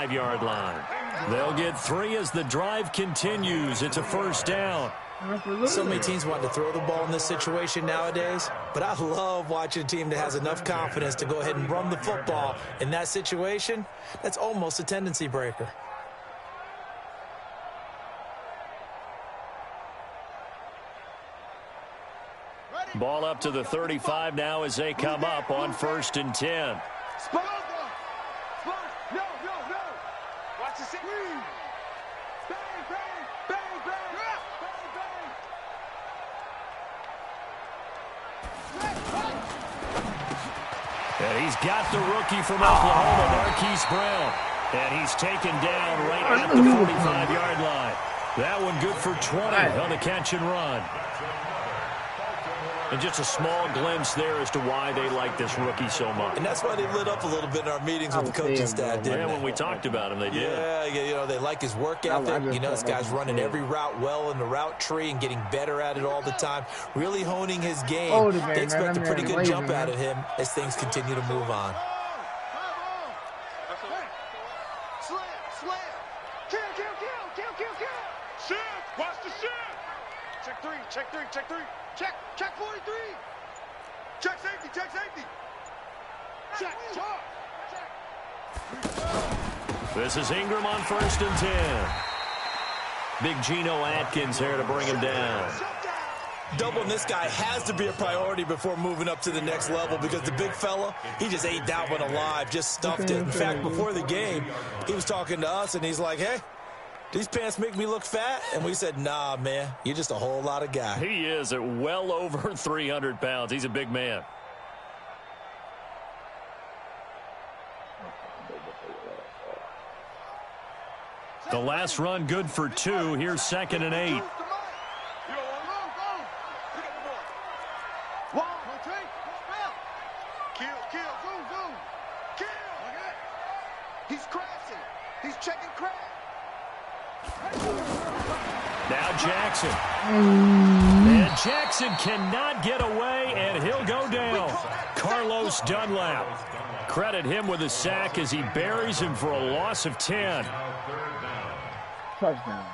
25-yard line. They'll get 3 as the drive continues. It's a first down. So many teams want to throw the ball in this situation nowadays, but I love watching a team that has enough confidence to go ahead and run the football. In that situation, that's almost a tendency breaker. Ball up to the 35 now as they come up on 1st and 10. Spot. No. Watch the screen. Bang. And he's got the rookie from Oklahoma, Marquise Brown. And he's taken down right at the 45-yard line. That one good for 20 on the catch and run. And just a small glimpse there as to why they like this rookie so much. And that's why they lit up a little bit in our meetings with the coaching staff, didn't they? When we talked about him, they did. Yeah, they like his work ethic. This guy's running every route well in the route tree and getting better at it all the time, really honing his game. They expect a pretty good jump out of him as things continue to move on. Slam. Kill. Shift. Watch the shift. Check 3. Check 43. Check safety. Check. This is Ingram on 1st and 10. Big Geno Atkins here to bring him down. Doubling this guy has to be a priority before moving up to the next level because the big fella, he just ate that one alive, just stuffed it. In fact, before the game, he was talking to us, and he's like, hey, these pants make me look fat? And we said, nah, man, you're just a whole lot of guy. He is at well over 300 pounds. He's a big man. The last run good for 2. Here's 2nd and 8. He's crashing. He's checking crash. Now Jackson. And Jackson cannot get away, and he'll go down. Carlos Dunlap. Credit him with a sack as he buries him for a loss of 10. Touchdown.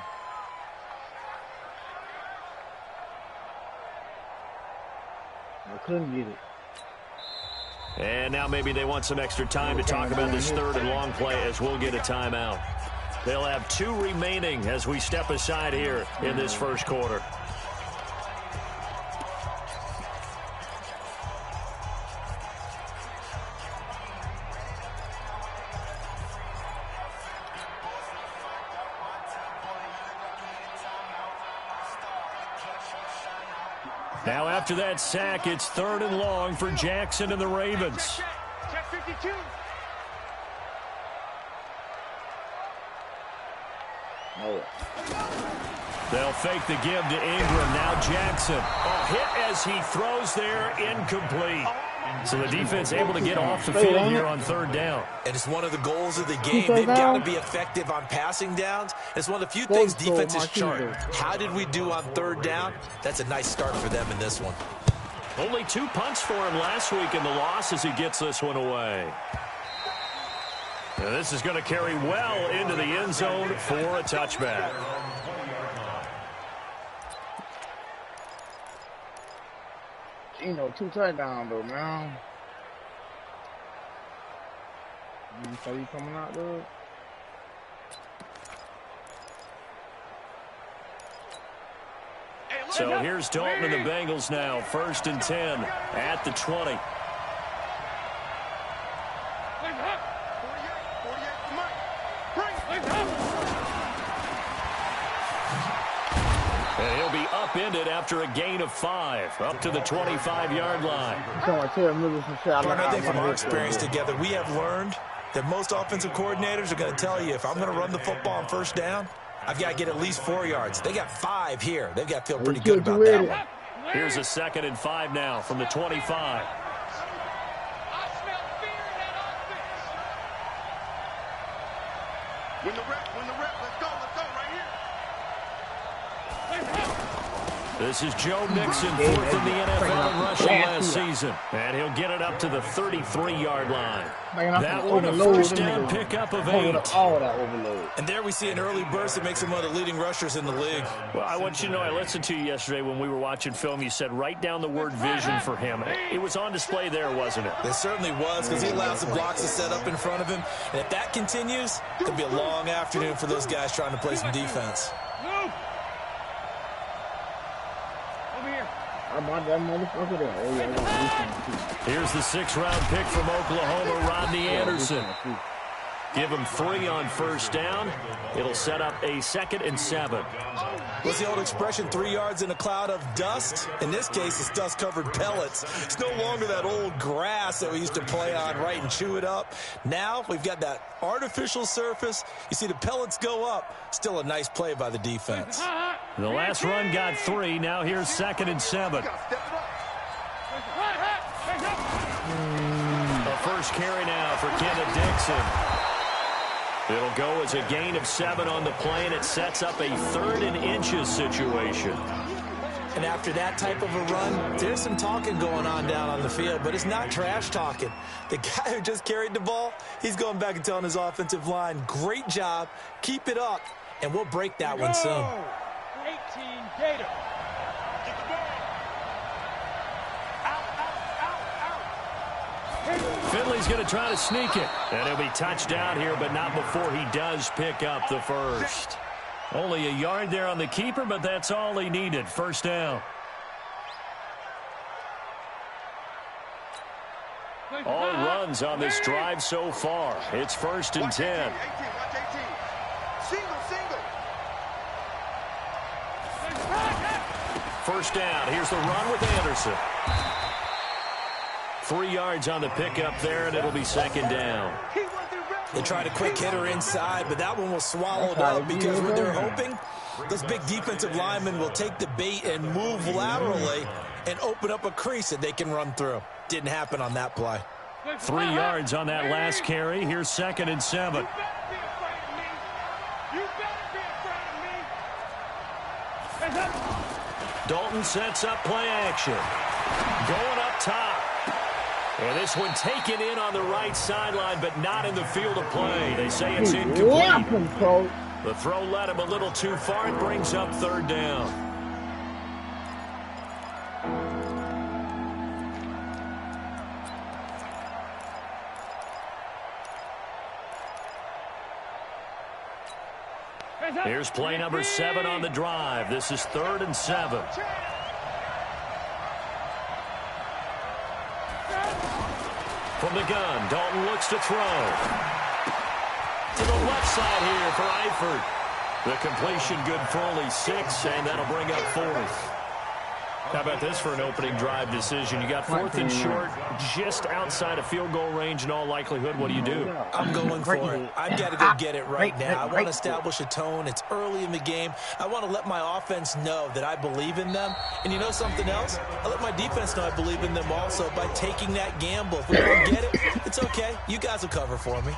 I couldn't get it. And now maybe they want some extra time to talk about this 3rd and long play as we'll get a timeout. They'll have 2 remaining as we step aside here in this first quarter. Now after that sack, it's 3rd and long for Jackson and the Ravens. Check 52. They'll fake the give to Ingram. Now Jackson. A hit as he throws there, incomplete. So the defense able to get off the field here on 3rd down. And it's one of the goals of the game. They've got to be effective on passing downs. It's one of the few things defenses chart. How did we do on 3rd down? That's a nice start for them in this one. Only 2 punts for him last week in the loss as he gets this one away. Now this is going to carry well into the end zone for a touchback. You know, 2 touchdowns though, man. So you coming out, dude? So here's Dalton and the Bengals now. 1st and 10 at the 20. And he'll be upended after a gain of 5, up to the 25-yard line. I think from our experience together, we have learned that most offensive coordinators are going to tell you, if I'm going to run the football on 1st down, I've got to get at least 4 yards. They got 5 here. They've got to feel pretty good about that one. Here's a 2nd and 5 now from the 25. When the rep, let's go right here. This is Joe Mixon, fourth in the NFL in rushing last season. And he'll get it up to the 33-yard line. That one a first down pickup of 8. And there we see an early burst that makes him one of the leading rushers in the league. Well, I want you to know, I listened to you yesterday when we were watching film. You said write down the word vision for him. It was on display there, wasn't it? It certainly was, because he allows the blocks to set up in front of him. And if that continues, it'll be a long afternoon for those guys trying to play some defense. Here's the 6th-round pick from Oklahoma, Rodney Anderson. Give him 3 on first down. It'll set up a 2nd and 7. What's the old expression, 3 yards in a cloud of dust? In this case, it's dust-covered pellets. It's no longer that old grass that we used to play on, right, and chew it up. Now we've got that artificial surface. You see the pellets go up. Still a nice play by the defense. The last run got 3. Now here's 2nd and 7. The first carry now for Kenneth Dixon. It'll go as a gain of 7 on the play, and it sets up a 3rd and inches situation. And after that type of a run, there's some talking going on down on the field, but it's not trash talking. The guy who just carried the ball, he's going back and telling his offensive line, great job, keep it up, and we'll break that one soon. 18 Gator. Finley's going to try to sneak it. And he'll be touched down here, but not before he does pick up the first. Only a yard there on the keeper, but that's all he needed. First down. All runs on this drive so far. It's 1st and 10. First down. Here's the run with Anderson. 3 yards on the pickup there, and it'll be 2nd down. They tried a quick hitter inside, but that one was swallowed up because what they're hoping, those big defensive linemen will take the bait and move laterally and open up a crease that they can run through. Didn't happen on that play. 3 yards on that last carry. Here's 2nd and 7. Dalton sets up play action. Going up top. And this one taken in on the right sideline, but not in the field of play. They say it's incomplete. The throw led him a little too far. It brings up 3rd down. Here's play number 7 on the drive. This is 3rd and 7. From the gun, Dalton looks to throw. To the left side here for Eifert. The completion good for only 6, and that'll bring up 4th. How about this for an opening drive decision? You got 4th and short, just outside of field goal range in all likelihood. What do you do? I'm going for it. I've got to go get it right now. I want to establish a tone. It's early in the game. I want to let my offense know that I believe in them. And you know something else? I let my defense know I believe in them also by taking that gamble. If we don't get it, it's okay. You guys will cover for me.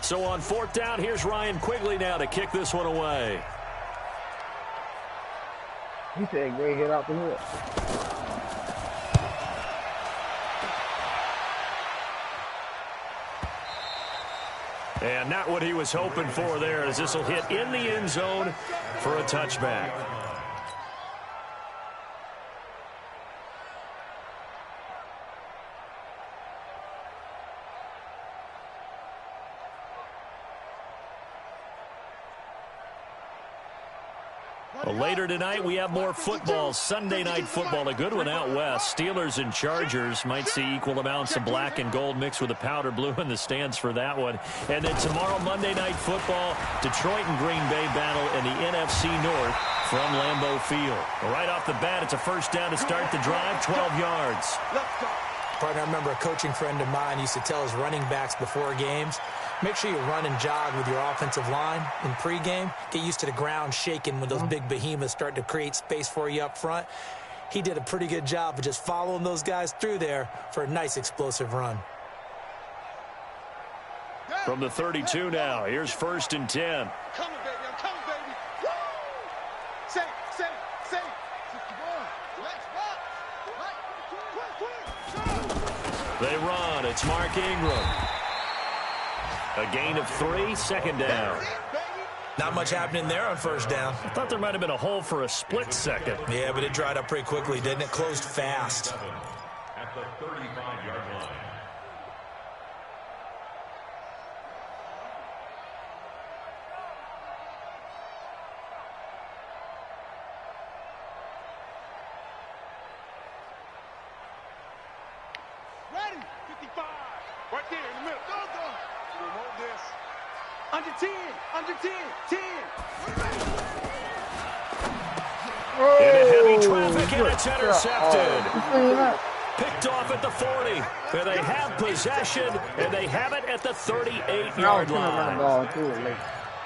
So on 4th down, here's Ryan Quigley now to kick this one away. He said, "Great hit out the hood." And not what he was hoping for there, as this will hit in the end zone for a touchback. Well, later tonight, we have more football. Sunday night football, a good one out west. Steelers and Chargers might see equal amounts of black and gold mixed with the powder blue in the stands for that one. And then tomorrow, Monday night football, Detroit and Green Bay battle in the NFC North from Lambeau Field. Right off the bat, it's a first down to start the drive, 12 yards. Partner, I remember a coaching friend of mine used to tell his running backs before games, make sure you run and jog with your offensive line in pregame. Get used to the ground shaking when those big behemoths start to create space for you up front. He did a pretty good job of just following those guys through there for a nice explosive run. From the 32 now, here's 1st and 10. Coming, baby. I'm coming, baby. Woo! Say. 61. Let's They run. It's Mark Ingram. A gain of 3, 2nd down. Not much happening there on 1st down. I thought there might have been a hole for a split second. Yeah, but it dried up pretty quickly, didn't it? Closed fast. At the 35-yard line. Ready. 55. Right there in the middle. Go. Remote this. Under 10. 10. In heavy traffic, and it's intercepted. Picked off at the 40. And they have possession, and they have it at the 38-yard line.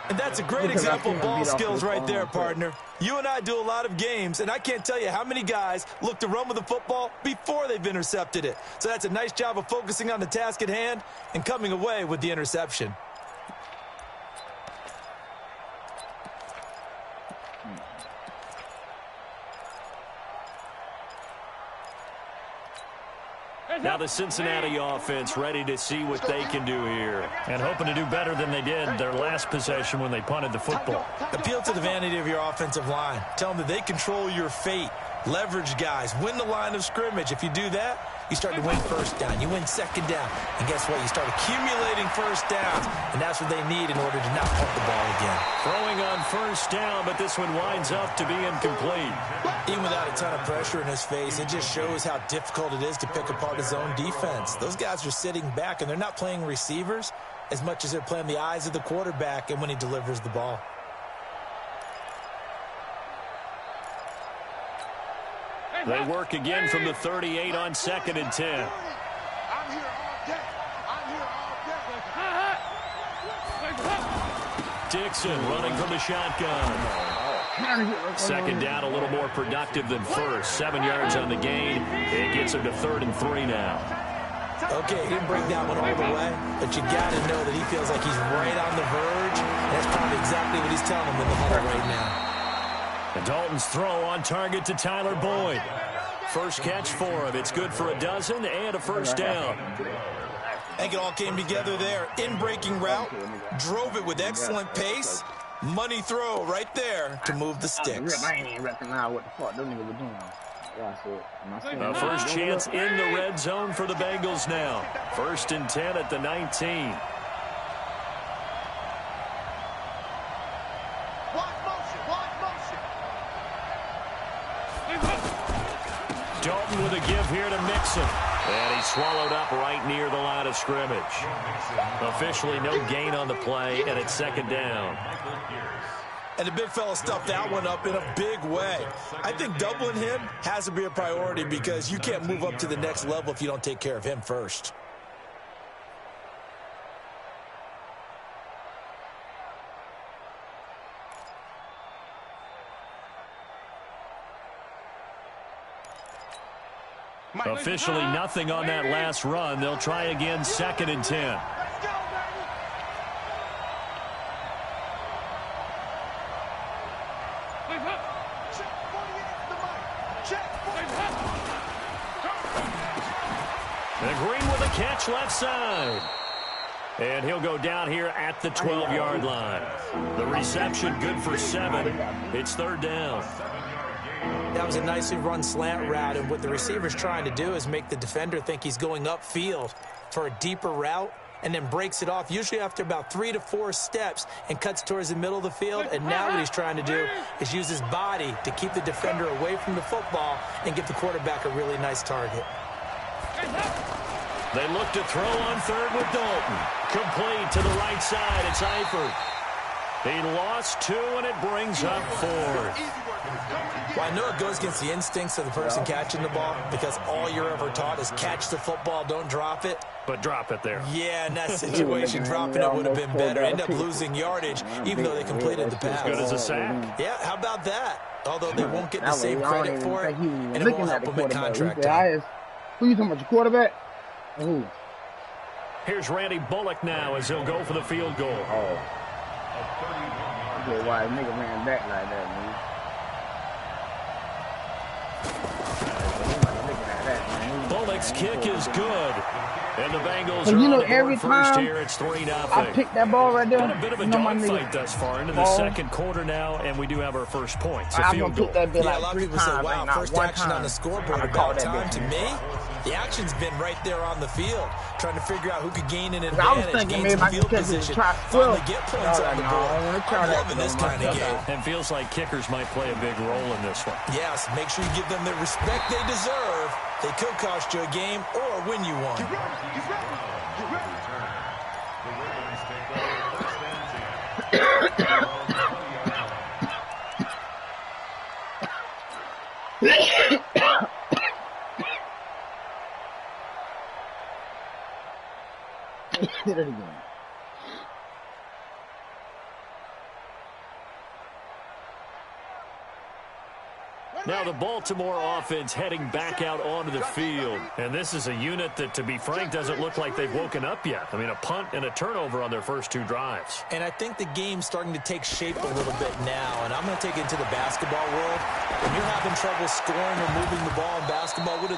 And that's a great example of ball skills right there, partner. You and I do a lot of games, and I can't tell you how many guys look to run with the football before they've intercepted it. So that's a nice job of focusing on the task at hand and coming away with the interception. Now the Cincinnati offense ready to see what they can do here. And hoping to do better than they did their last possession when they punted the football. Appeal to the vanity of your offensive line. Tell them that they control your fate. Leverage guys. Win the line of scrimmage. If you do that, you start to win 1st down. You win 2nd down. And guess what? You start accumulating 1st downs. And that's what they need in order to not pump the ball again. Throwing on 1st down, but this one winds up to be incomplete. Even without a ton of pressure in his face, it just shows how difficult it is to pick apart his own defense. Those guys are sitting back, and they're not playing receivers as much as they're playing the eyes of the quarterback and when he delivers the ball. They work again from the 38 on 2nd and 10. I'm here all day. Dixon running from the shotgun. 2nd down, a little more productive than 1st. 7 yards on the gain. It gets him to 3rd and 3 now. Okay, he didn't break that one all the way, but you got to know that he feels like he's right on the verge. And that's probably exactly what he's telling him in the huddle right now. And Dalton's throw on target to Tyler Boyd. First catch for him. It's good for a dozen and a 1st down. I think it all came together there. In-breaking route, drove it with excellent pace. Money throw right there to move the sticks. I ain't even recognize what the fuck them niggas were doing. A first chance in the red zone for the Bengals now. 1st and 10 at the 19. Dalton with a give here to Mixon. And he's swallowed up right near the line of scrimmage. Officially no gain on the play, and it's 2nd down. And the big fella stuffed that one up in a big way. I think doubling him has to be a priority because you can't move up to the next level if you don't take care of him first. Officially nothing on that last run. They'll try again, 2nd and 10. And Green with a catch left side. And he'll go down here at the 12-yard line. The reception good for 7. It's 3rd down. That was a nicely run slant route, and what the receiver's trying to do is make the defender think he's going upfield for a deeper route and then breaks it off, usually after about 3 to 4 steps, and cuts towards the middle of the field. And now what he's trying to do is use his body to keep the defender away from the football and give the quarterback a really nice target. They look to throw on 3rd with Dalton. Complete to the right side. It's Eifert. He lost 2, and it brings up 4th. Well, I know it goes against the instincts of the person catching the ball because all you're ever taught is catch the football, don't drop it. But drop it there. Yeah, in that situation, dropping it would have been better. End up losing yardage, even though they completed the pass. As good as a sack. Yeah, how about that? Although they won't get the same credit for it, and it won't help them at contract time. Who you talking about, your quarterback? Who? Here's Randy Bullock now as he'll go for the field goal. Oh. Okay, why a nigga ran back like that, man? Bullock's kick is good. And the Bengals So, you know, are on the every board first time here. It's 3-0. I picked that ball right there. Been a bit of a dogfight thus far into the second quarter now, and we do have our first points. I'm going to pick that bit Yeah, like a lot of 3 people say, times. wow, Not first one action time. on the scoreboard I call about that time. bit, To man. me, the action's been right there on the field, trying to figure out who could gain an advantage, I was thinking gain maybe some I could field catch it to position, try finally 12. get points on the board. I'm loving this kind of game. And feels like kickers might play a big role in this one. Yes, make sure you give them the respect they deserve. They could cost you a game or win you one. Get ready. Get ready. Get ready. The Ravens take over first and 10. Hit it again. Now the Baltimore offense heading back out onto the field. And this is a unit that, to be frank, doesn't look like they've woken up yet. I mean, a punt and a turnover on their first 2 drives. And I think the game's starting to take shape a little bit now. And I'm going to take it into the basketball world. When you're having trouble scoring or moving the ball in basketball, what do?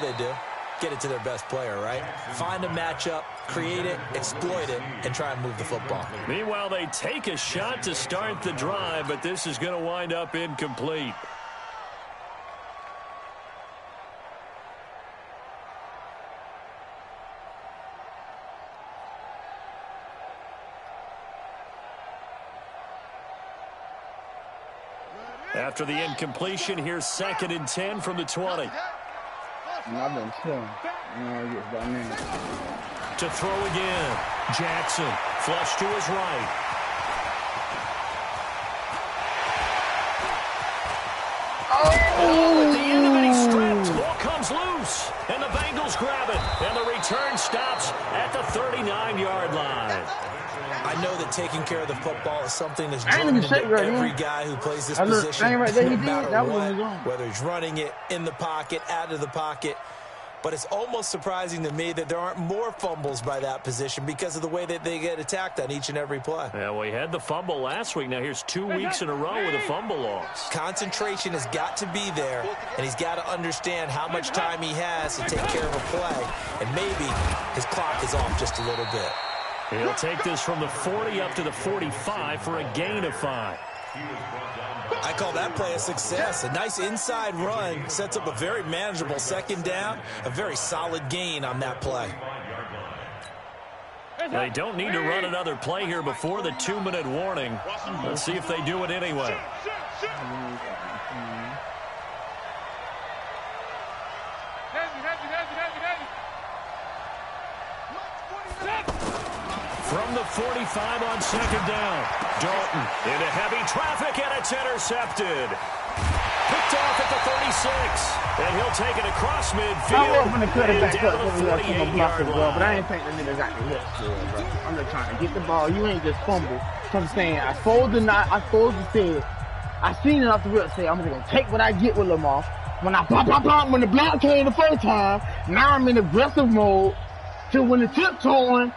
Get it to their best player, right? Find a matchup, create it, exploit it, and try and move the football. Meanwhile, they take a shot to start the drive, but this is going to wind up incomplete. After the incompletion, here's 2nd and 10 from the 20. I've been chilling. To throw again. Jackson, flush to his right. Oh, at the end of it, he's stripped. Ball comes loose, and the Bengals grab it. And the return stops at the 39-yard line. I know that taking care of the football is something that's driven into every guy who plays this position, right there, no matter what, wrong. whether he's running it, in the pocket, out of the pocket. But it's almost surprising to me that there aren't more fumbles by that position because of the way that they get attacked on each and every play. Yeah, well, he had the fumble last week. Now here's 2 weeks in a row with a fumble loss. Concentration has got to be there, and he's got to understand how much time he has to take care of a play. And maybe his clock is off just a little bit. He'll take this from the 40 up to the 45 for a gain of 5. I call that play a success. A nice inside run sets up a very manageable 2nd down, a very solid gain on that play. They don't need to run another play here before the 2-minute warning. Let's see if they do it anyway. From the 45 on 2nd down. Dalton into heavy traffic, and it's intercepted. Picked off at the 36, and he'll take it across midfield. I was going to cut it back down up the so we got some block as 48-yard well, but I line. ain't think the nigga got the hip to it, bro. I'm just trying to get the ball. You ain't just fumble. So I'm saying, I supposed to say, I seen it off the rip say, I'm just going to take what I get with Lamar. When I pop, when the block came the first time, now I'm in aggressive mode. So when the tiptoeing,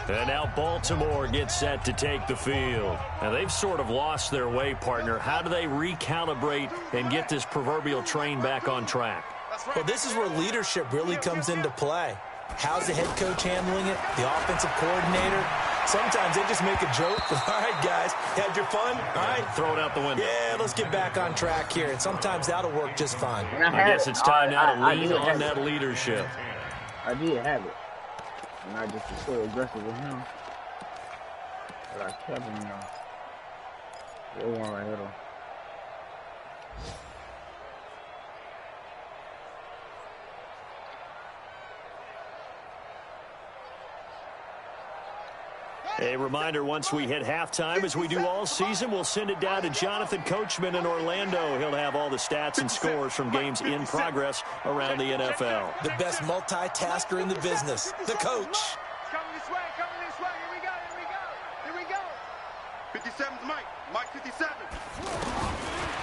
and now Baltimore gets set to take the field. Now they've sort of lost their way, partner. How do they recalibrate and get this proverbial train back on track? Well, this is where leadership really comes into play. How's the head coach handling it? The offensive coordinator? Sometimes they just make a joke. All right, guys, had your fun? All right, Throw it out the window. yeah, let's get back on track here. And sometimes that'll work just fine. I guess it's time now to lean did on have that it. leadership. I did have it. And I just was so aggressive with him. But I kept him, Good one right here, though. A reminder, once we hit halftime, as we do all season, we'll send it down to Jonathan Coachman in Orlando. He'll have all the stats and scores from games in progress around the NFL. The best multitasker in the business, the coach. Coming this way, coming this way. Here we go, here we go, here we go. 57's Mike, Mike 57.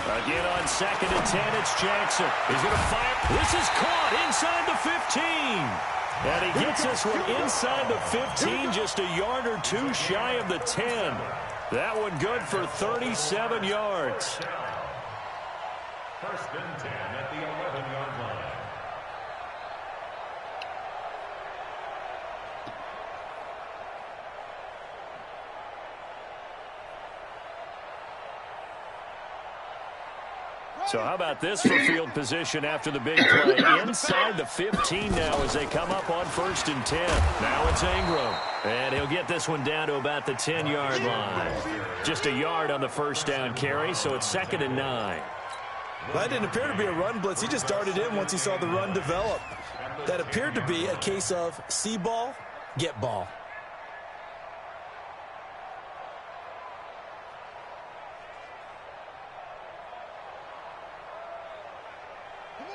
Again on 2nd and 10, it's Jackson. He's going to fire. This is caught inside the 15. And he gets this one inside the 15, just a yard or two shy of the 10. That one good for 37 yards. 1st and 10 at the 11-yard line. So how about this for field position after the big play? Inside the 15 now as they come up on 1st and 10. Now it's Ingram. And he'll get this one down to about the 10-yard line. Just a yard on the 1st down carry, so it's 2nd and 9. Well, that didn't appear to be a run blitz. He just darted in once he saw the run develop. That appeared to be a case of see ball, get ball.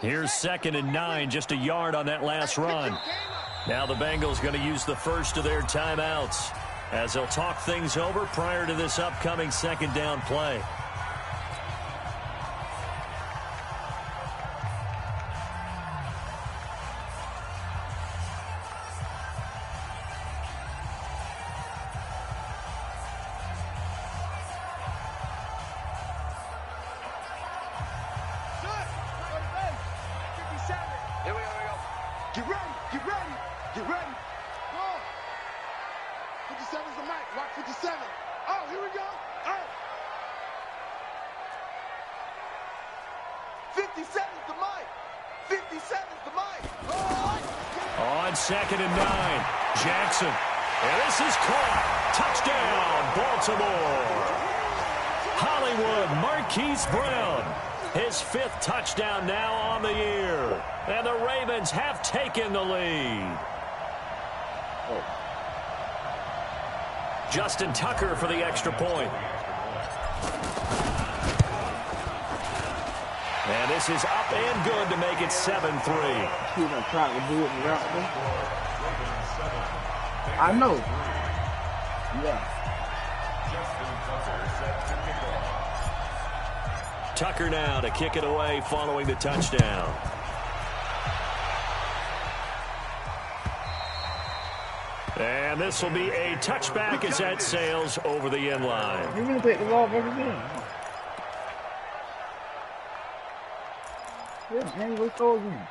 Here's 2nd and 9, just a yard on that last run. Now the Bengals going to use the first of their timeouts as they'll talk things over prior to this upcoming 2nd down play. Get ready, get ready, get ready. Go. 57's the mic, watch 57. Oh, here we go. Oh. 57's the mic. 57's the mic. Oh. On 2nd and 9, Jackson. And this is caught. Touchdown, Baltimore. Hollywood Marquise Brown. His 5th touchdown now on the year. And the Ravens have taken the lead. Justin Tucker for the extra point. And this is up and good to make it 7-3. He's not trying to do it without me. I know. Yeah. Tucker now to kick it away following the touchdown. And this will be a touchback as that sails over the end line. You're going to take the ball back again. Yeah, man, let's go again.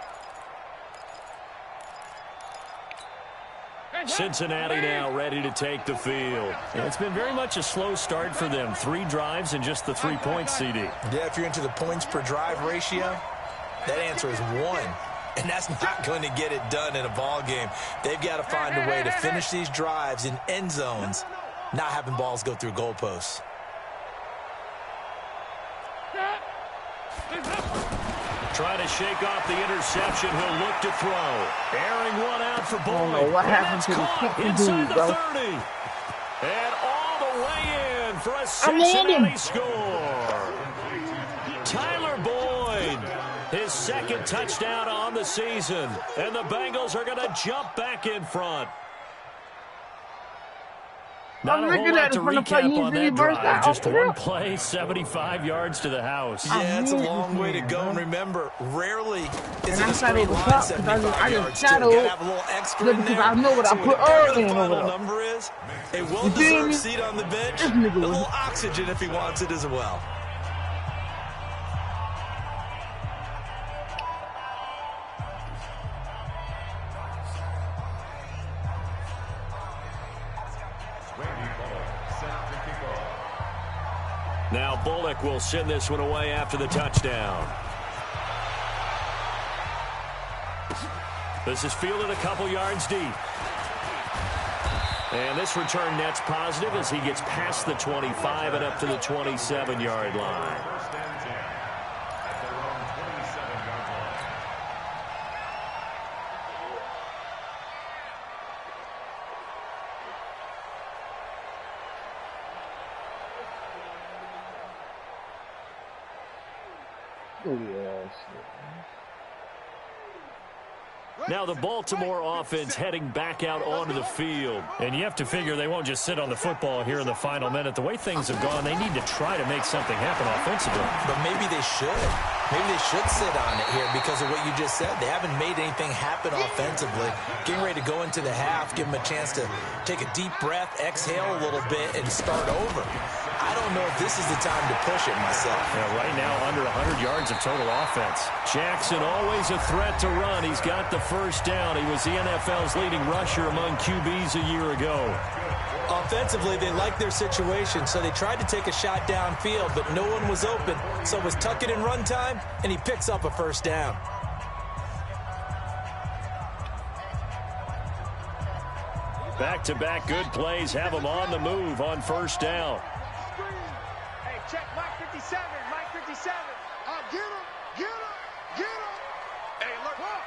Cincinnati now ready to take the field. And it's been very much a slow start for them. 3 drives and just the 3 points, CD. Yeah, if you're into the points per drive ratio, that answer is 1. And that's not going to get it done in a ball game. They've got to find a way to finish these drives in end zones, not having balls go through goalposts. Trying to shake off the interception. He'll look to throw. Airing one out for Boyd. I don't know what happened to the kicking dude, bro. Inside the 30. And all the way in for a Cincinnati score. Tyler Boyd, his 2nd touchdown on the season. And the Bengals are going to jump back in front. Not a whole lot to recap on that drive. Just one play, 75 yards to the house. Yeah, it's a long way to go. And remember, rarely is it a I straight line 75 yards. You gotta have a little extra in there. I know what I put early in the over final there. number is a well-deserved seat on the bench. A little oxygen if he wants it as well. Now Bullock will send this one away after the touchdown. This is fielded a couple yards deep. And this return net's positive as he gets past the 25 and up to the 27-yard line. Now the Baltimore offense heading back out onto the field. And you have to figure they won't just sit on the football here in the final minute. The way things have gone, they need to try to make something happen offensively. But maybe they should. Maybe they should sit on it here because of what you just said. They haven't made anything happen offensively. Getting ready to go into the half, give them a chance to take a deep breath, exhale a little bit, and start over. I don't know if this is the time to push it myself. Yeah, right now, under 100 yards of total offense. Jackson always a threat to run. He's got the first down. He was the NFL's leading rusher among QBs a year ago. Offensively, they like their situation, so they tried to take a shot downfield, but no one was open. So it was tuck it in run time, and he picks up a first down. Back-to-back good plays have him on the move on first down. Hey, check Mike 57, Mike 57. Get him, get him, get him. Hey, look up.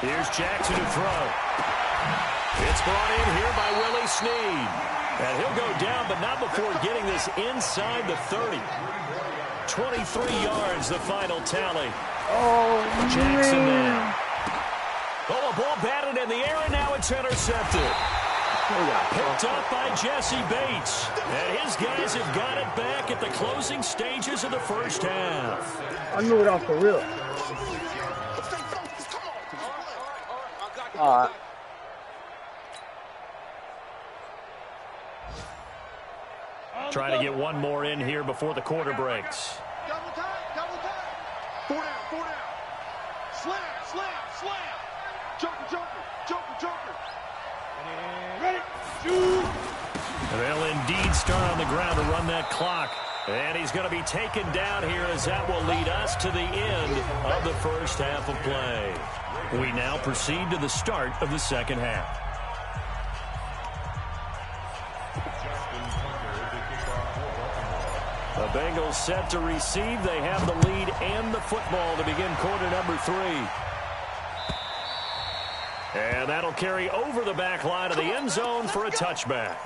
Here's Jackson to throw. It's brought in here by Willie Snead. And he'll go down, but not before getting this inside the 30. 23 yards, the final tally. Oh, Jackson man. there. Oh, a ball batted in the air, and now it's intercepted. Picked up by Jesse Bates. And his guys have got it back at the closing stages of the first half. I knew it off for real. All right. Trying to get one more in here before the quarter breaks. Double time, double time. 4 down, 4 down. Slam, slam, slam. Joker, joker, joker, joker. And ready, shoot. They'll indeed start on the ground to run that clock. And he's going to be taken down here as that will lead us to the end of the first half of play. We now proceed to the start of the second half. The Bengals set to receive. They have the lead and the football to begin quarter number 3. And that'll carry over the back line of the end zone for a touchback.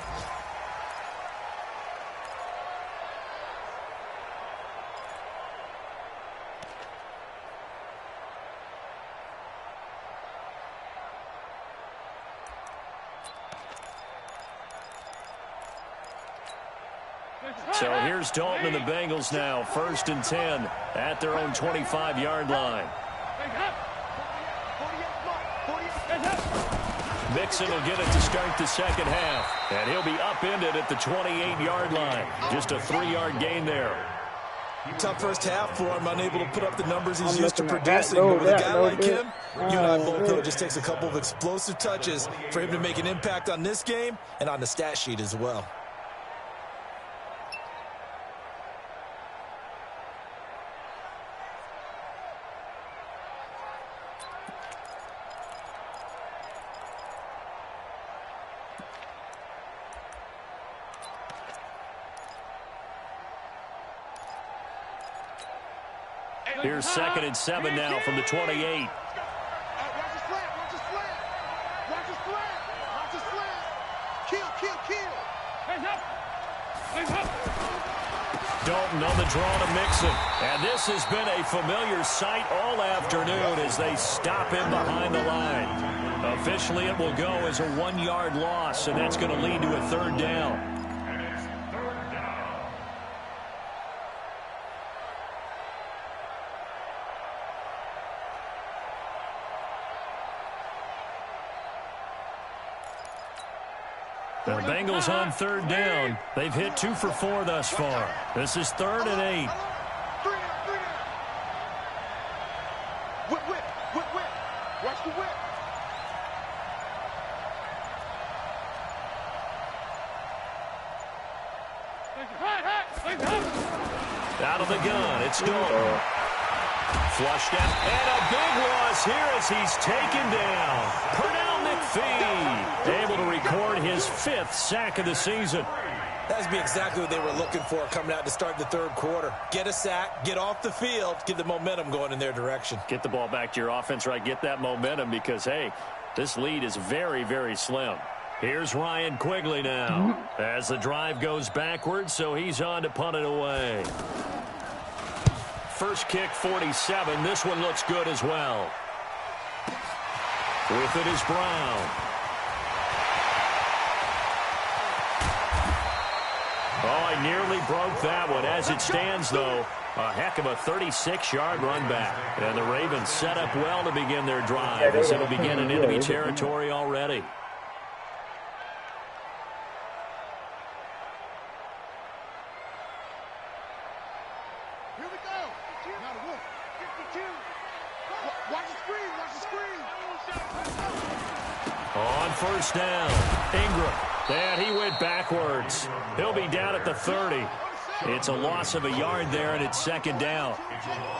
So here's Dalton and the Bengals now, 1st and 10 at their own 25-yard line. Mixon will get it to start the second half, and he'll be upended at the 28-yard line. Just a 3-yard gain there. Tough first half for him, unable to put up the numbers he's used to producing. But with a guy like him, you and I both know it just takes a couple of explosive touches for him to make an impact on this game and on the stat sheet as well. Here's 2nd and 7 now from the 28. Watch his flat, watch his flat. Watch his flat, watch his flat. Kill, kill, kill. Hands up. Hands up. Dalton on the draw to Mixon. And this has been a familiar sight all afternoon as they stop him behind the line. Officially, it will go as a 1-yard loss, and that's going to lead to a 3rd down. The Bengals on 3rd down. They've hit 2 for 4 thus far. This is 3rd and 8. 3 down, 3 down. Whip, whip, whip, whip. Watch the whip. Out of the gun, it's Dalton. Flushed out, and a big loss here as he's taken down. Pernell McPhee able to record his 5th sack of the season. That's be exactly what they were looking for coming out to start the 3rd quarter. Get a sack, get off the field, get the momentum going in their direction. Get the ball back to your offense, right? Get that momentum because, hey, this lead is very, very slim. Here's Ryan Quigley now as the drive goes backwards, so he's on to punt it away. first kick 47. This one looks good as well. With it is Brown. Oh, I nearly broke that one. As it stands, though, a heck of a 36-yard run back. And the Ravens set up well to begin their drive as it'll begin in enemy territory already. Here we go. Now the wolf. 52. Watch the screen. Watch the screen. On first down, Ingram. And he went backwards. He'll be down at the 30. It's a loss of a yard there, and it's second down.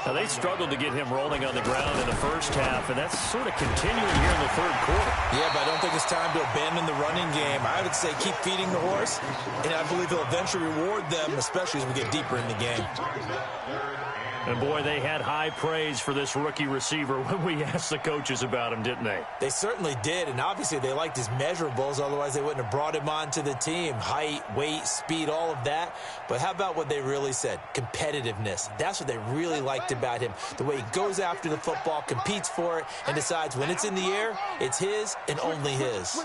Now, they struggled to get him rolling on the ground in the first half, and that's sort of continuing here in the third quarter. Yeah, but I don't think it's time to abandon the running game. I would say keep feeding the horse, and I believe he'll eventually reward them, especially as we get deeper in the game. And, boy, they had high praise for this rookie receiver when we asked the coaches about him, didn't they? They certainly did, and obviously they liked his measurables. Otherwise, they wouldn't have brought him onto the team. Height, weight, speed, all of that. But how about what they really said? Competitiveness. That's what they really liked about him. The way he goes after the football, competes for it, and decides when it's in the air, it's his and only his.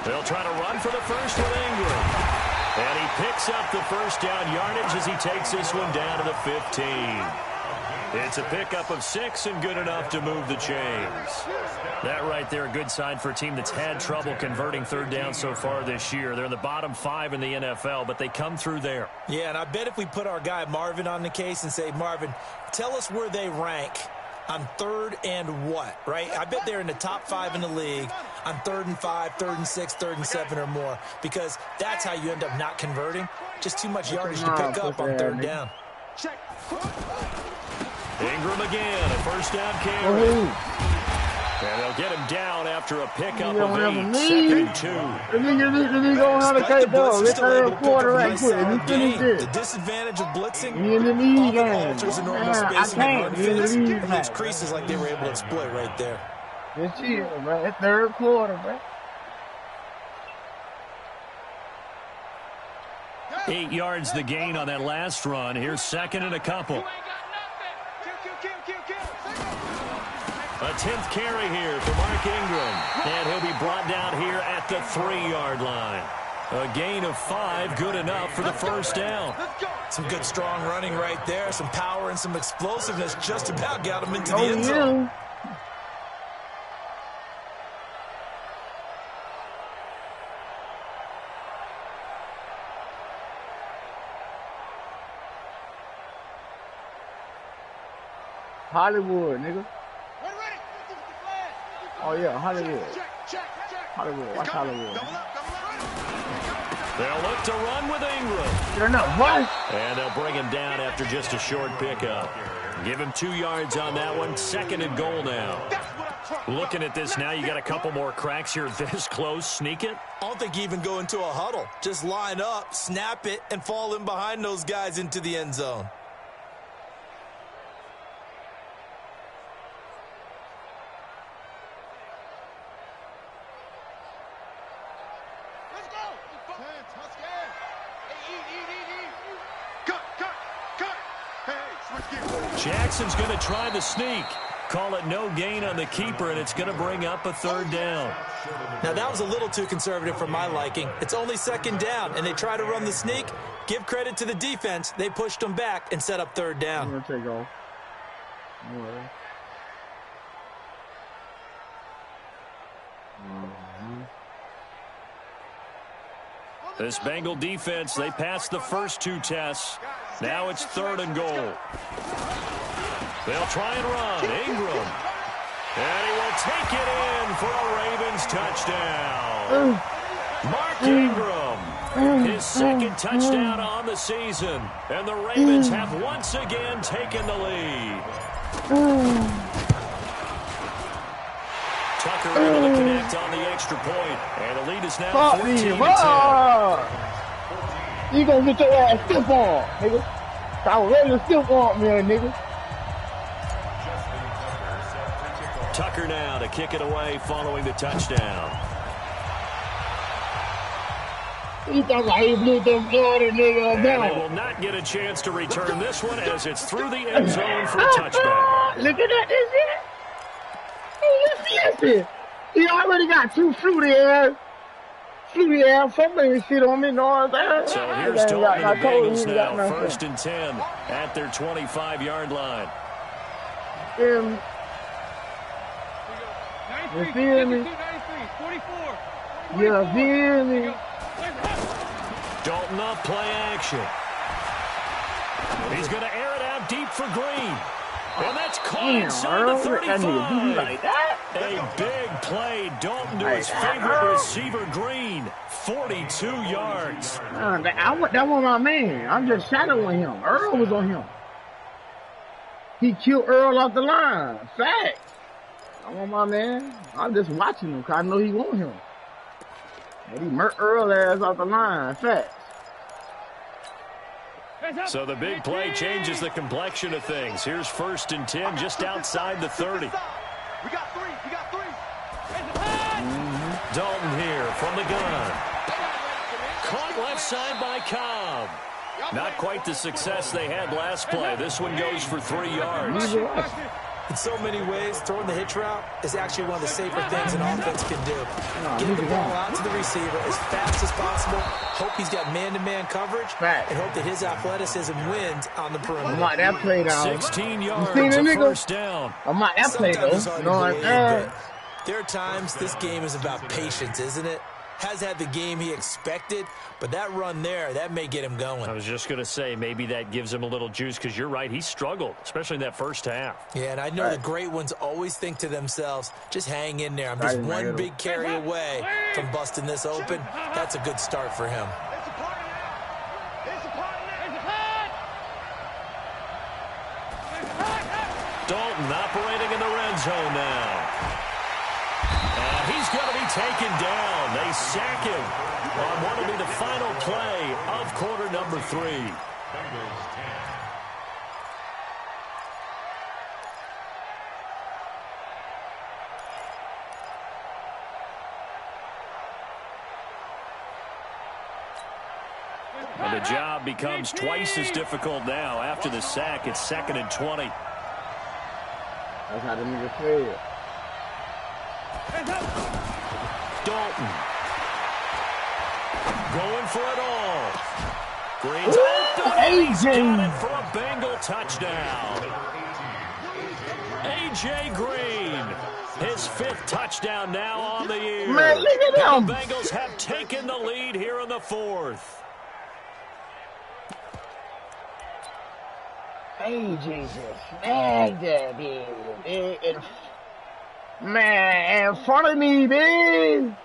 They'll try to run for the first with Ingram. And he picks up the first down yardage as he takes this one down to the 15. It's a pickup of 6 and good enough to move the chains. That right there, a good sign for a team that's had trouble converting third down so far this year. They're in the bottom 5 in the NFL, but they come through there. Yeah, and I bet if we put our guy Marvin on the case and say, Marvin, tell us where they rank on third and what, right? I bet they're in the top 5 in the league on 3rd and 5, 3rd and 6, 3rd and 7 or more, because that's how you end up not converting. Just too much yardage to pick up on third down. Ingram again, a first down carry. And they'll get him down after a pickup of 8, 2nd and 2. The disadvantage of blitzing alters the normal spacing of run and leaves creases like they were able to exploit right there. This year, bro. It's third quarter, bro. 8 yards the gain on that last run. Here's second and a couple. A 10th carry here for Mark Ingram. And he'll be brought down here at the 3-yard line. A gain of 5, good enough for the first down. Some good, strong running right there. Some power and some explosiveness just about got him into the end zone. Hollywood, nigga. Oh, yeah, Hollywood. Hollywood, watch Hollywood. They'll look to run with Ingram. They're not what? And they'll bring him down after just a short pickup. Give him 2 yards on that one. 2nd and goal now. Looking at this now, you got a couple more cracks here this close. Sneak it? I don't think you even go into a huddle. Just line up, snap it, and fall in behind those guys into the end zone. Jackson's going to try the sneak. Call it no gain on the keeper, and it's going to bring up a 3rd down. Now, that was a little too conservative for my liking. It's only 2nd down, and they try to run the sneak. Give credit to the defense. They pushed them back and set up 3rd down. I'm going to take off. This Bengal defense, they passed the first 2 tests. Now it's 3rd and goal. They'll try and run. Ingram. And he will take it in for a Ravens touchdown. Mark Ingram, his 2nd touchdown on the season. And the Ravens have once again taken the lead. Tucker able to connect on the extra point. And the lead is now 14-10. You gonna get your ass stiff on, nigga. I was ready to stiff on me, nigga. Tucker now to kick it away following the touchdown. He thought like he blew them Florida nigga And they down. will not get a chance to return this one as it's through the end zone for a touchback. Look at that, this shit. Hey, listen. He already got 2 fruity ass. Fruity ass. Somebody shit on me. No, So here's Dalton and the Bengals now. 1st and 10 at their 25-yard line. You feel me? 44. You feel me? Dalton off play action. He's going to air it out deep for Green. And that's caught inside the 35. Like that? A big play. Dalton to his favorite receiver, Green. 42 yards. That was my man. I'm just shadowing him. Earl was on him. He killed Earl off the line. Fact. I want my man. I'm just watching him because I know he want him. And he murked Earl ass off the line. Fact. So the big play changes the complexion of things. Here's 1st and 10 just outside the 30. We got 3. We got 3. Dalton here from the gun. Caught left side by Cobb. Not quite the success they had last play. This one goes for 3 yards. In so many ways, throwing the hitch route is actually one of the safer things an offense can do. Get the ball out to the receiver as fast as possible, hope he's got man-to-man coverage, and hope that his athleticism wins on the perimeter. I'm like that play down. 16 yards, You seen a the nigga? first down. I'm like that play Sometimes it's though. hard No, to like believe, that. but there are times this game is about patience, isn't it? Has had the game he expected, but that run there, that may get him going. I was just going to say, maybe that gives him a little juice because you're right, he struggled, especially in that first half. Yeah, and I know the great ones always think to themselves, just hang in there. I'm just one big carry away from busting this open. That's a good start for him. It's a party now. It's a party now. Dalton operating in the red zone now. And he's going to be taken down. They sack him on what will be the final play of quarter number 3. And the job becomes twice as difficult now. After the sack, it's 2nd and 20. That's how the nigga play it. Dalton. Going for it all. Green's open. He's got it for a Bengal touchdown. A.J. Green. His 5th touchdown now on the year. Man, look at him. The Bengals have taken the lead here in the 4th. AJ just snagged that bitch. Man, in front of me, bitch.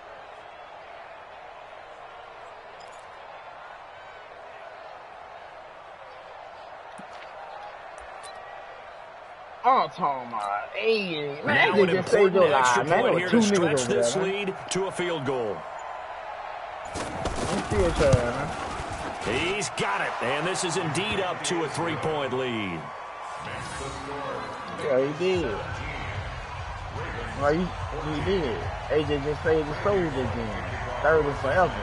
I'm talking about AJ. Man, Now they an just saved your important extra life, man. There point were here 2 to niggas stretch over this there, man. lead to a field goal. Let's see it, man. He's got it, and this is indeed up to a 3-point lead. Yeah, he did. Well, he did. AJ just saved the soldier again. 30 forever.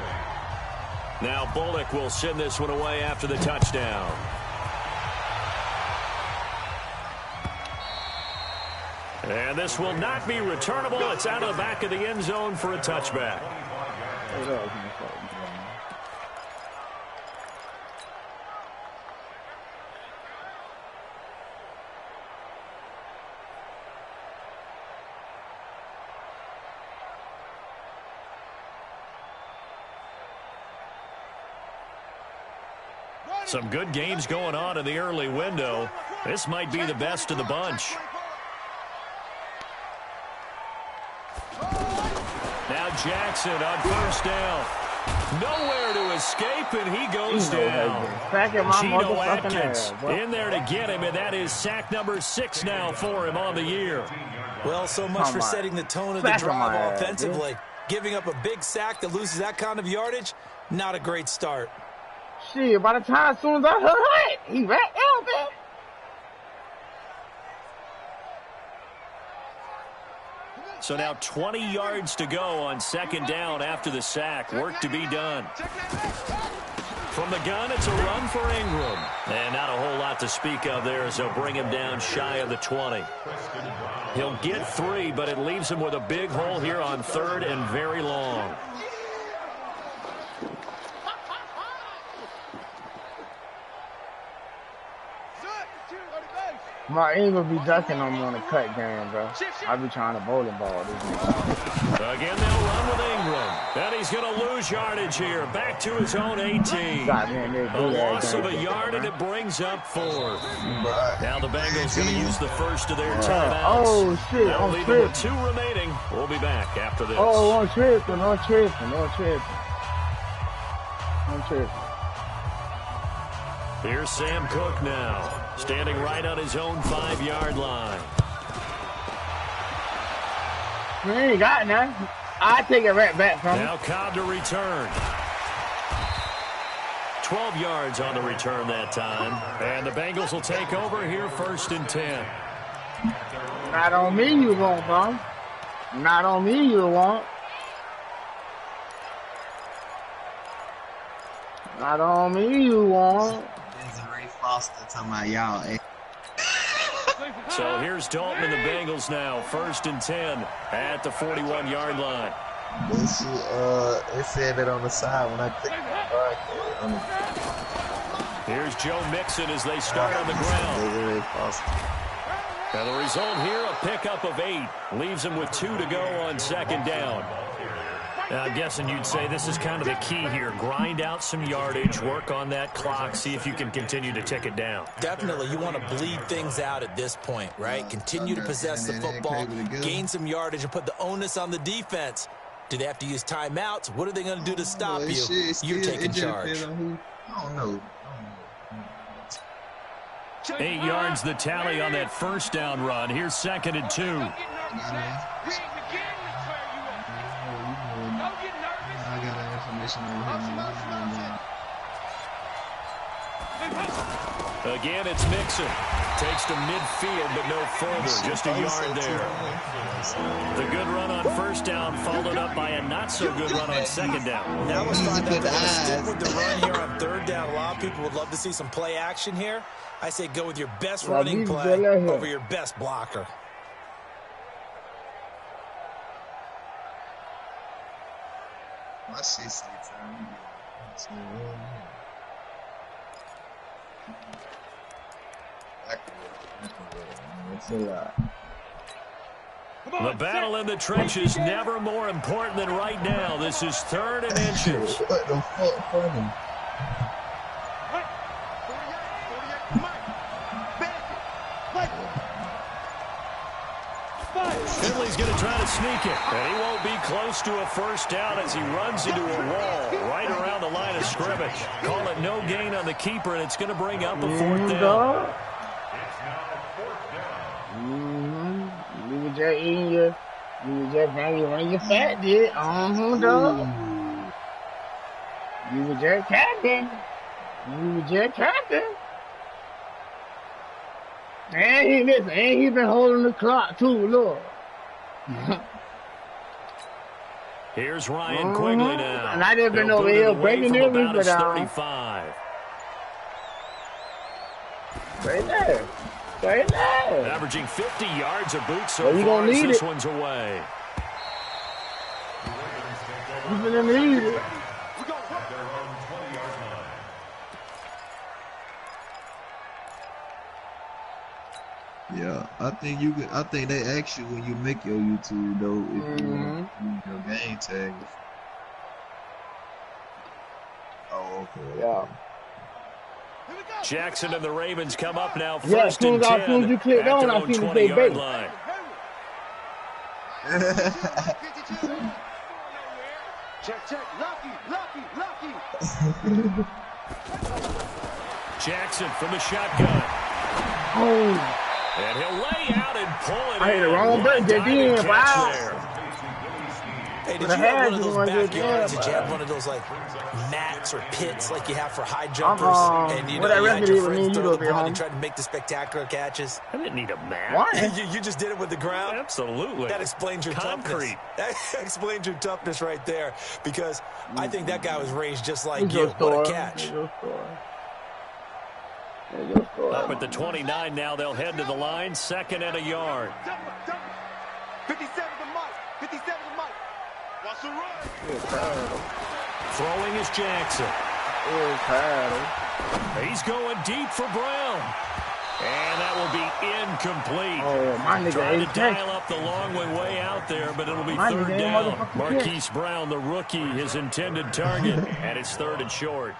Now Bullock will send this one away after the touchdown. And this will not be returnable. It's out of the back of the end zone for a touchback. Some good games going on in the early window. This might be the best of the bunch. Now Jackson on 1st down. Nowhere to escape, and he goes down. Geno Atkins in there to get him, and that is sack number 6 now for him on the year. Well, so much for setting the tone of the drive offensively. Giving up a big sack that loses that kind of yardage, not a great start. Shit, by the time, as soon as I heard it, he ran out, man. So now 20 yards to go on second down after the sack. Work to be done. From the gun, it's a run for Ingram. And not a whole lot to speak of there as they'll bring him down shy of the 20. He'll get 3, but it leaves him with a big hole here on 3rd and very long. My Ingram be ducking on me on the cut game, bro. I be trying to bowling ball this game. Again, they'll run with Ingram. And he's going to lose yardage here. Back to his own 18. A loss of a yard, and it brings up 4th. Now the Bengals going to use the first of their timeouts. Oh, shit. That'll leave them with 2 remaining. We'll be back after this. Oh, I'm tripping. Here's Sam Cook now. Standing right on his own 5-yard line. We ain't got nothing. I take it right back from him. Now Cobb to return. 12 yards on the return that time. And the Bengals will take over here 1st and 10. Not on me you won't, bro. Not on me you won't. Not on me you won't. Foster talking about y'all. So here's Dalton and the Bengals now. 1st and 10 at the 41-yard line. They said that on the side when I clicked on the Here's Joe Mixon as they start on the ground. And the result here, a pickup of 8. Leaves him with 2 to go on second down. I'm guessing you'd say this is kind of the key here. Grind out some yardage, work on that clock, see if you can continue to tick it down. Definitely. You want to bleed things out at this point, right? Continue to possess the football, gain some yardage, and put the onus on the defense. Do they have to use timeouts? What are they going to do to stop you? You're taking charge. I don't know. 8 yards the tally on that first down run. Here's 2nd and 2. Again, it's Mixon. Takes to midfield, but no further. Just a yard there. The good run on first down followed up by a not-so-good run on second down. Now let's find out. They're going to stick with the run here on 3rd down. A lot of people would love to see some play action here. I say go with your best running play over your best blocker. My shit say The battle in the trenches never more important than right now. This is 3rd and inches. What the fuck funny? Finley's going to try to sneak it, and he won't be close to a first down as he runs into a wall right around the line of scrimmage. Call it no gain on the keeper, and it's going to bring up a 4th down. You were just eating you were just hanging your fat, did. Dog. You were just capping. And he been holding the clock too, Lord. Here's Ryan Quigley now. And I didn't been over here breaking every bit out. 35. Right there. Averaging 50 yards a boot so far as this one's away. You're gonna need it. Yeah, I think they ask you when you make your YouTube though if you want your game tag. Oh, okay. Yeah. Jackson and the Ravens come up now. Yeah, as soon as you clicked on, I seen the say bait. Check. Lucky. Jackson from the shotgun. Oh. And he'll lay out and pull it in. I hit the wrong button, JD. Wow. Hey, did you have one of those backyards? Did you have one of those, like, mats or pits like you have for high jumpers? And, you know, you had your friends throw the ball and try to make the spectacular catches? I didn't need a mat. Why? You just did it with the ground? Absolutely. That explains your toughness. That explains your toughness right there, because I think that guy was raised just like you. What a catch. Up at the 29 now, they'll head to the line, 2nd and a yard. 57 to Mike. 57 to Mike. Watch the run. Throwing is Jackson. He's going deep for Brown. And that will be incomplete. Oh, my nigga. Trying to dial up the long way out there, but it'll be 3rd down. Marquise Brown, the rookie, his intended target, and it's 3rd and short.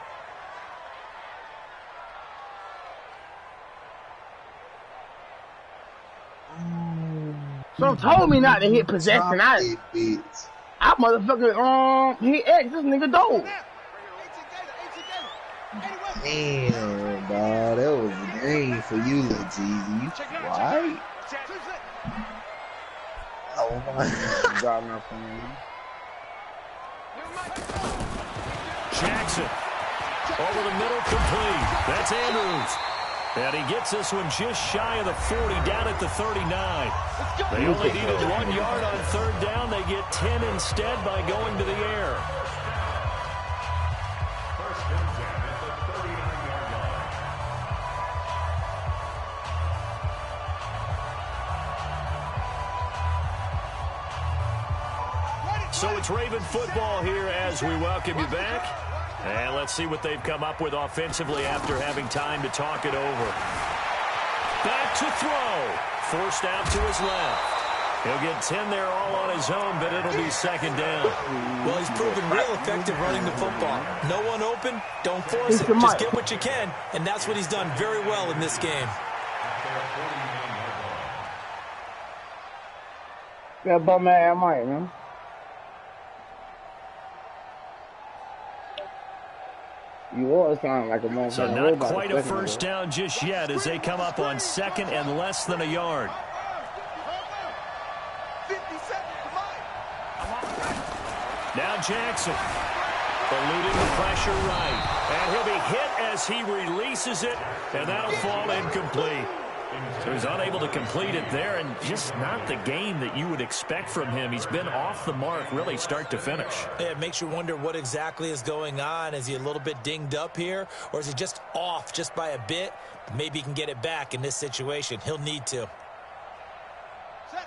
Some told me not to hit possession. I motherfucking hit X. This nigga dope. Damn, dog. That was a game for you, little Jeezy. You right? Oh my. Jackson over the middle, complete. That's Andrews. And he gets this one just shy of the 40, down at the 39. They only needed 1 yard on 3rd down. They get 10 instead by going to the air. First and 10 at the 39-yard line. So it's Raven football here as we welcome you back. And let's see what they've come up with offensively after having time to talk it over. Back to throw. Forced out to his left. He'll get 10 there all on his own, but it'll be 2nd down. Well, he's proven real effective running the football. No one open, don't force it. Just get what you can, and that's what he's done very well in this game. That bum ass Mike, man. You all sound like a motherfucker. So not quite a first down just yet as they come up on 2nd and less than a yard. Now Jackson eluding the pressure right. And he'll be hit as he releases it, and that'll fall incomplete. So he's unable to complete it there, and just not the game that you would expect from him. He's been off the mark really start to finish. Yeah, it makes you wonder what exactly is going on. Is he a little bit dinged up here, or is he just off just by a bit? Maybe he can get it back in this situation. He'll need to.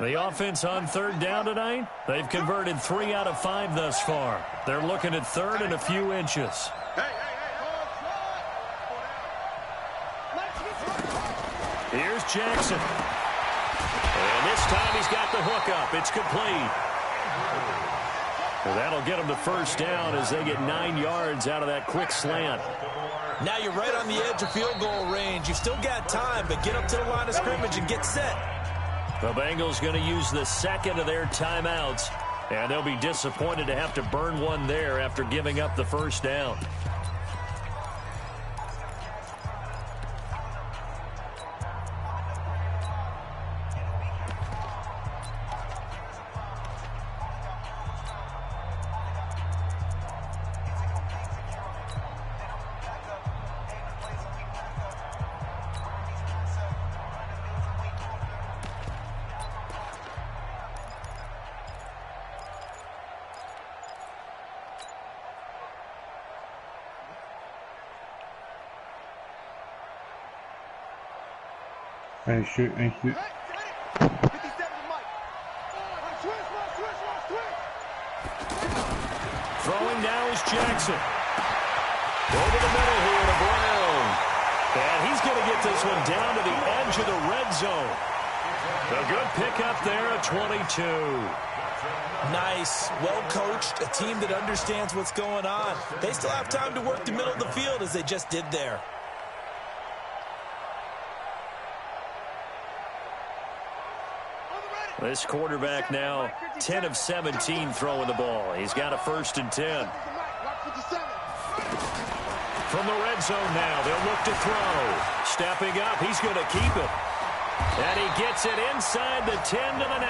The offense on 3rd down tonight, they've converted 3 out of 5 thus far. They're looking at 3rd and a few inches. Here's Jackson. And this time he's got the hook up. It's complete. Well, that'll get him to 1st down as they get 9 yards out of that quick slant. Now you're right on the edge of field goal range. You've still got time, but get up to the line of scrimmage and get set. The Bengals going to use the 2nd of their timeouts, and they'll be disappointed to have to burn one there after giving up the 1st down. Ain't shoot. Throwing now is Jackson. Over the middle here to Brown. And he's going to get this one down to the edge of the red zone. A good pickup there at 22. Nice, well coached, a team that understands what's going on. They still have time to work the middle of the field as they just did there. This quarterback now 10 of 17 throwing the ball. He's got a 1st and 10. From the red zone now, they'll look to throw. Stepping up, he's going to keep it. And he gets it inside the 10 to the 9.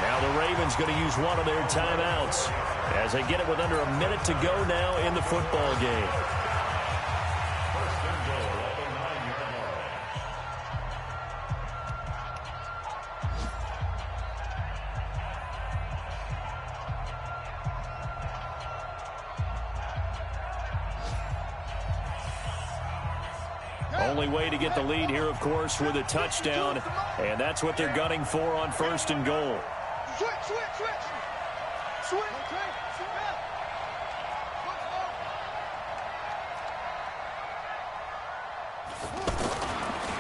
Now the Ravens going to use one of their timeouts as they get it with under a minute to go now in the football game. Only way to get the lead here, of course, with a touchdown, and that's what they're gunning for on 1st and goal. Switch.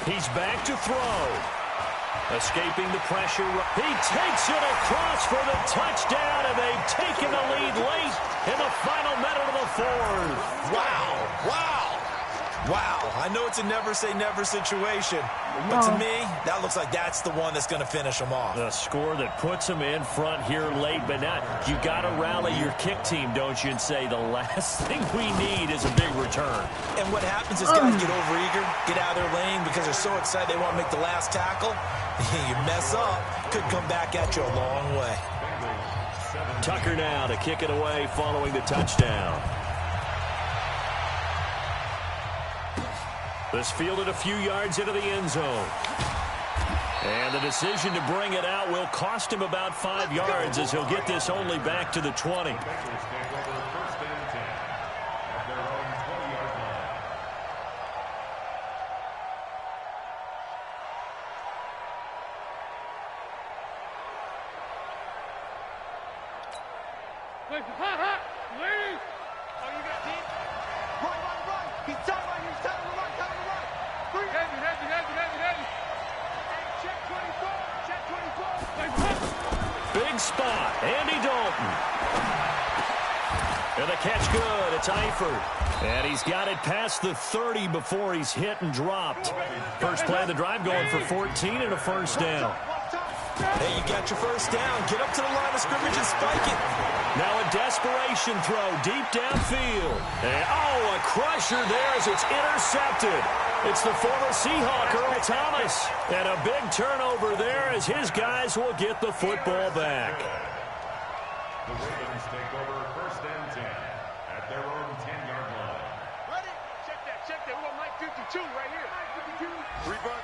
He's back to throw. Escaping the pressure. He takes it across for the touchdown, and they've taken the lead late in the final minute of the 4th. Wow, I know it's a never-say-never situation, but to me, that looks like that's the one that's going to finish them off. The score that puts them in front here late, but now you got to rally your kick team, don't you, and say the last thing we need is a big return. And what happens is guys get overeager, get out of their lane because they're so excited they want to make the last tackle. You mess up, could come back at you a long way. Tucker now to kick it away following the touchdown. This fielded a few yards into the end zone. And the decision to bring it out will cost him about 5 yards as he'll get this only back to the 20. Big spot, Andy Dalton. And the catch good, it's Eifert. And he's got it past the 30 before he's hit and dropped. First play of the drive going for 14 and a first down. Hey, you got your first down. Get up to the line of scrimmage and spike it. Now a desperation throw deep downfield. And, a crusher there as it's intercepted. It's the former Seahawk, Earl Thomas. And a big turnover there as his guys will get the football back. The Ravens take over 1st and 10 at their own 10-yard line. Ready? Check that. We're on Mike 52 right here. 3 buck.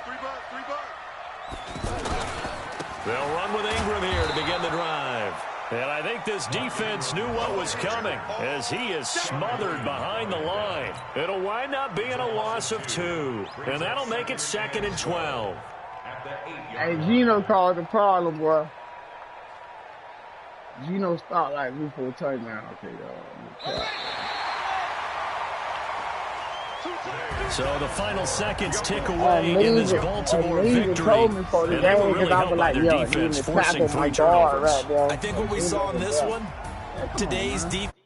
They'll run with Ingram here to begin the drive. And I think this defense knew what was coming as he is smothered behind the line. It'll wind up being a loss of 2. And that'll make it 2nd and 12. Hey, Gino caused the problem, boy. Gino stopped like me for a touchdown. Okay, y'all. So the final seconds tick away in this Baltimore victory. And they were really helped by their defense, forcing 3 turnovers. I think what we saw in this one, today's defense.